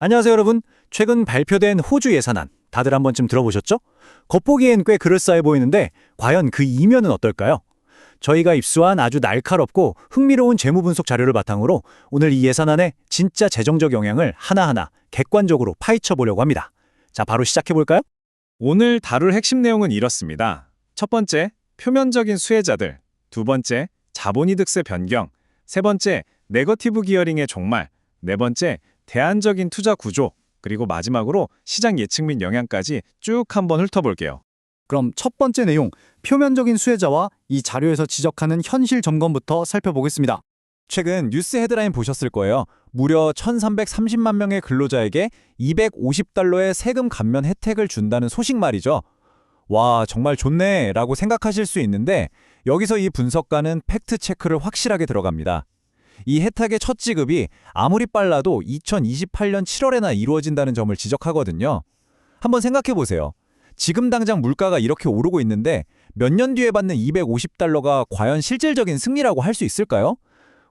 안녕하세요, 여러분. 최근 발표된 호주 예산안 다들 한 번쯤 들어보셨죠? 겉보기엔 꽤 그럴싸해 보이는데 과연 그 이면은 어떨까요? 저희가 입수한 아주 날카롭고 흥미로운 재무 분석 자료를 바탕으로 오늘 이 예산안의 진짜 재정적 영향을 하나하나 객관적으로 파헤쳐 보려고 합니다. 자, 바로 시작해 볼까요? 오늘 다룰 핵심 내용은 이렇습니다. 첫 번째, 표면적인 수혜자들. 두 번째, 자본이득세 변경. 세 번째, 네거티브 기어링의 종말. 네 번째, 대안적인 투자 구조. 그리고 마지막으로 시장 예측 및 영향까지 쭉 한번 훑어볼게요. 그럼 첫 번째 내용, 표면적인 수혜자와 이 자료에서 지적하는 현실 점검부터 살펴보겠습니다. 최근 뉴스 헤드라인 보셨을 거예요. 무려 1,330만 명의 근로자에게 250달러의 세금 감면 혜택을 준다는 소식 말이죠. 와, 정말 좋네 라고 생각하실 수 있는데 여기서 이 분석가는 팩트체크를 확실하게 들어갑니다. 이 혜택의 첫 지급이 아무리 빨라도 2028년 7월에나 이루어진다는 점을 지적하거든요. 한번 생각해 보세요. 지금 당장 물가가 이렇게 오르고 있는데 몇 년 뒤에 받는 250달러가 과연 실질적인 승리라고 할 수 있을까요?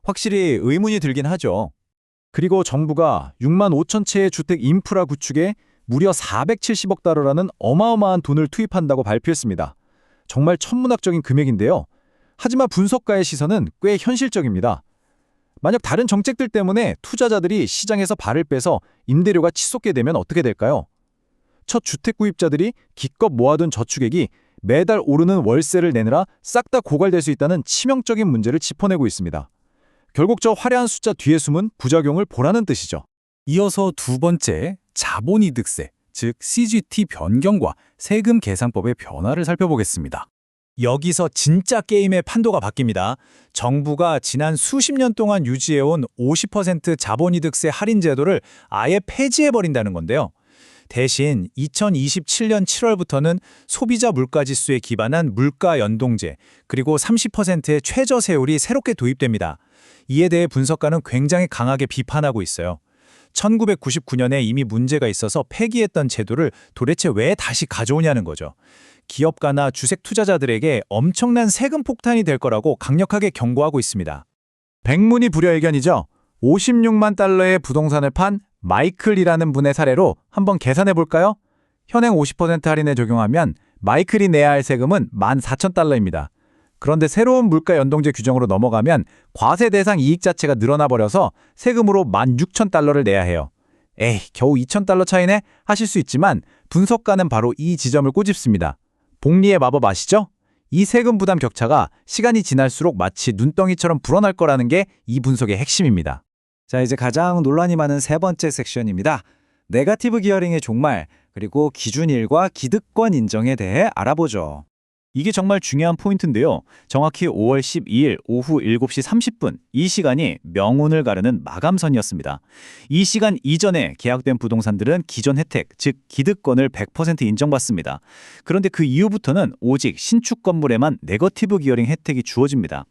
확실히 의문이 들긴 하죠. 그리고 정부가 6만 5천 채의 주택 인프라 구축에 무려 470억 달러라는 어마어마한 돈을 투입한다고 발표했습니다. 정말 천문학적인 금액인데요. 하지만 분석가의 시선은 꽤 현실적입니다. 만약 다른 정책들 때문에 투자자들이 시장에서 발을 빼서 임대료가 치솟게 되면 어떻게 될까요? 첫 주택 구입자들이 기껏 모아둔 저축액이 매달 오르는 월세를 내느라 싹 다 고갈될 수 있다는 치명적인 문제를 짚어내고 있습니다. 결국 저 화려한 숫자 뒤에 숨은 부작용을 보라는 뜻이죠. 이어서 두 번째, 자본이득세, 즉 CGT 변경과 세금 계산법의 변화를 살펴보겠습니다. 여기서 진짜 게임의 판도가 바뀝니다. 정부가 지난 수십 년 동안 유지해온 50% 자본이득세 할인 제도를 아예 폐지해버린다는 건데요. 대신 2027년 7월부터는 소비자 물가지수에 기반한 물가 연동제, 그리고 30%의 최저세율이 새롭게 도입됩니다. 이에 대해 분석가는 굉장히 강하게 비판하고 있어요. 1999년에 이미 문제가 있어서 폐기했던 제도를 도대체 왜 다시 가져오냐는 거죠. 기업가나 주식 투자자들에게 엄청난 세금 폭탄이 될 거라고 강력하게 경고하고 있습니다. 백문이 불여일견이죠. 56만 달러의 부동산을 판 마이클이라는 분의 사례로 한번 계산해 볼까요? 현행 50% 할인에 적용하면 마이클이 내야 할 세금은 14,000달러입니다. 그런데 새로운 물가 연동제 규정으로 넘어가면 과세 대상 이익 자체가 늘어나 버려서 세금으로 16,000달러를 내야 해요. 에이, 겨우 2,000달러 차이네? 하실 수 있지만 분석가는 바로 이 지점을 꼬집습니다. 복리의 마법 아시죠? 이 세금 부담 격차가 시간이 지날수록 마치 눈덩이처럼 불어날 거라는 게 이 분석의 핵심입니다. 자, 이제 가장 논란이 많은 세 번째 섹션입니다. 네거티브 기어링의 종말, 그리고 기준일과 기득권 인정에 대해 알아보죠. 이게 정말 중요한 포인트인데요. 정확히 5월 12일 오후 7시 30분, 이 시간이 명운을 가르는 마감선이었습니다. 이 시간 이전에 계약된 부동산들은 기존 혜택, 즉 기득권을 100% 인정받습니다. 그런데 그 이후부터는 오직 신축 건물에만 네거티브 기어링 혜택이 주어집니다.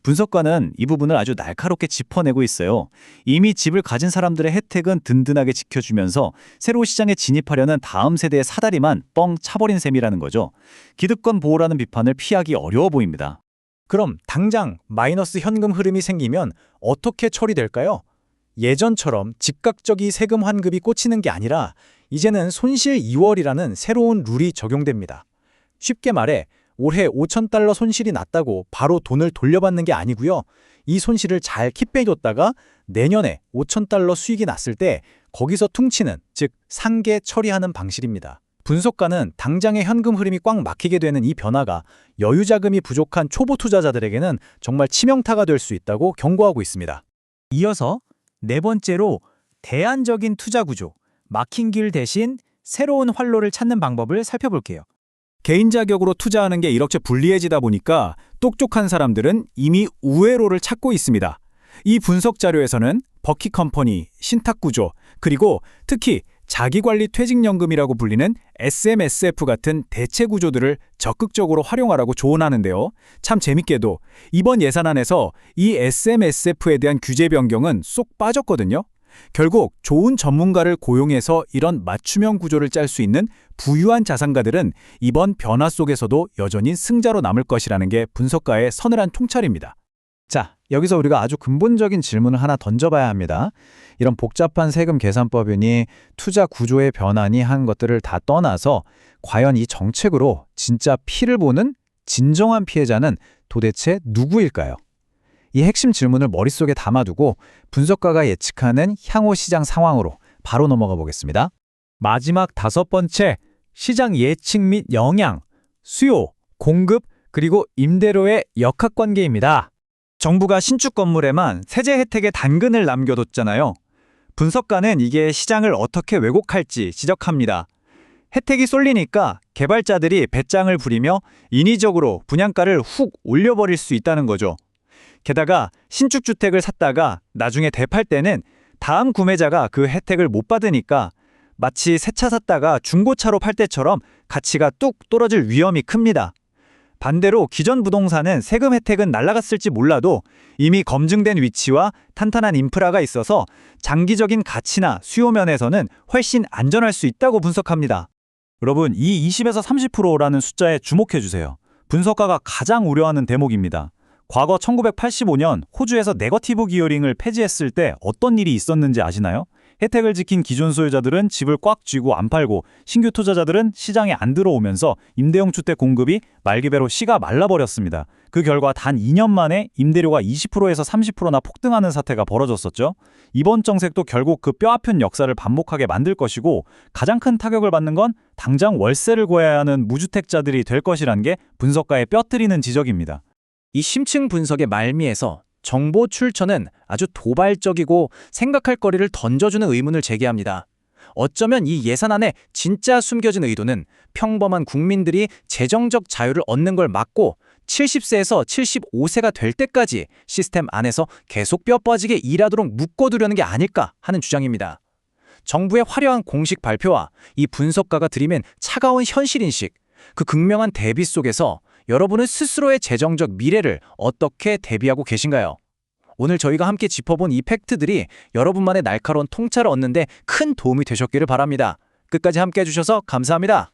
분석가는 이 부분을 아주 날카롭게 짚어내고 있어요. 이미 집을 가진 사람들의 혜택은 든든하게 지켜주면서 새로 시장에 진입하려는 다음 세대의 사다리만 뻥 차버린 셈이라는 거죠. 기득권 보호라는 비판을 피하기 어려워 보입니다. 그럼 당장 마이너스 현금 흐름이 생기면 어떻게 처리될까요? 예전처럼 즉각적인 세금 환급이 꽂히는 게 아니라 이제는 손실 2월이라는 새로운 룰이 적용됩니다. 쉽게 말해 올해 5,000달러 손실이 났다고 바로 돈을 돌려받는 게 아니고요. 이 손실을 잘 킵해뒀다가 내년에 5,000달러 수익이 났을 때 거기서 퉁치는, 즉 상계 처리하는 방식입니다. 분석가는 당장의 현금 흐름이 꽉 막히게 되는 이 변화가 여유 자금이 부족한 초보 투자자들에게는 정말 치명타가 될 수 있다고 경고하고 있습니다. 이어서 네 번째로 대안적인 투자 구조, 막힌 길 대신 새로운 활로를 찾는 방법을 살펴볼게요. 개인 자격으로 투자하는 게 이렇게 불리해지다 보니까 똑똑한 사람들은 이미 우회로를 찾고 있습니다. 이 분석 자료에서는 버킷 컴퍼니, 신탁구조, 그리고 특히 자기관리 퇴직연금이라고 불리는 SMSF 같은 대체 구조들을 적극적으로 활용하라고 조언하는데요. 참 재밌게도 이번 예산안에서 이 SMSF에 대한 규제 변경은 쏙 빠졌거든요. 결국 좋은 전문가를 고용해서 이런 맞춤형 구조를 짤 수 있는 부유한 자산가들은 이번 변화 속에서도 여전히 승자로 남을 것이라는 게 분석가의 서늘한 통찰입니다. 자, 여기서 우리가 아주 근본적인 질문을 하나 던져봐야 합니다. 이런 복잡한 세금 계산법이니 투자 구조의 변화니 한 것들을 다 떠나서 과연 이 정책으로 진짜 피를 보는 진정한 피해자는 도대체 누구일까요? 이 핵심 질문을 머릿속에 담아두고 분석가가 예측하는 향후 시장 상황으로 바로 넘어가 보겠습니다. 마지막 5번째, 시장 예측 및 영향, 수요, 공급, 그리고 임대료의 역학관계입니다. 정부가 신축 건물에만 세제 혜택의 단근을 남겨뒀잖아요. 분석가는 이게 시장을 어떻게 왜곡할지 지적합니다. 혜택이 쏠리니까 개발자들이 배짱을 부리며 인위적으로 분양가를 훅 올려버릴 수 있다는 거죠. 게다가 신축 주택을 샀다가 나중에 되팔 때는 다음 구매자가 그 혜택을 못 받으니까 마치 새 차 샀다가 중고차로 팔 때처럼 가치가 뚝 떨어질 위험이 큽니다. 반대로 기존 부동산은 세금 혜택은 날아갔을지 몰라도 이미 검증된 위치와 탄탄한 인프라가 있어서 장기적인 가치나 수요 면에서는 훨씬 안전할 수 있다고 분석합니다. 여러분, 이 20에서 30%라는 숫자에 주목해 주세요. 분석가가 가장 우려하는 대목입니다. 과거 1985년 호주에서 네거티브 기어링을 폐지했을 때 어떤 일이 있었는지 아시나요? 혜택을 지킨 기존 소유자들은 집을 꽉 쥐고 안 팔고 신규 투자자들은 시장에 안 들어오면서 임대용 주택 공급이 말 그대로 씨가 말라버렸습니다. 그 결과 단 2년 만에 임대료가 20%에서 30%나 폭등하는 사태가 벌어졌었죠. 이번 정책도 결국 그 뼈아픈 역사를 반복하게 만들 것이고 가장 큰 타격을 받는 건 당장 월세를 구해야 하는 무주택자들이 될 것이란 게 분석가의 뼈뜨리는 지적입니다. 이 심층 분석의 말미에서 정보 출처는 아주 도발적이고 생각할 거리를 던져주는 의문을 제기합니다. 어쩌면 이 예산안에 진짜 숨겨진 의도는 평범한 국민들이 재정적 자유를 얻는 걸 막고 70세에서 75세가 될 때까지 시스템 안에서 계속 뼈 빠지게 일하도록 묶어두려는 게 아닐까 하는 주장입니다. 정부의 화려한 공식 발표와 이 분석가가 들이맨 차가운 현실인식, 그 극명한 대비 속에서 여러분은 스스로의 재정적 미래를 어떻게 대비하고 계신가요? 오늘 저희가 함께 짚어본 이 팩트들이 여러분만의 날카로운 통찰을 얻는 데 큰 도움이 되셨기를 바랍니다. 끝까지 함께 해주셔서 감사합니다.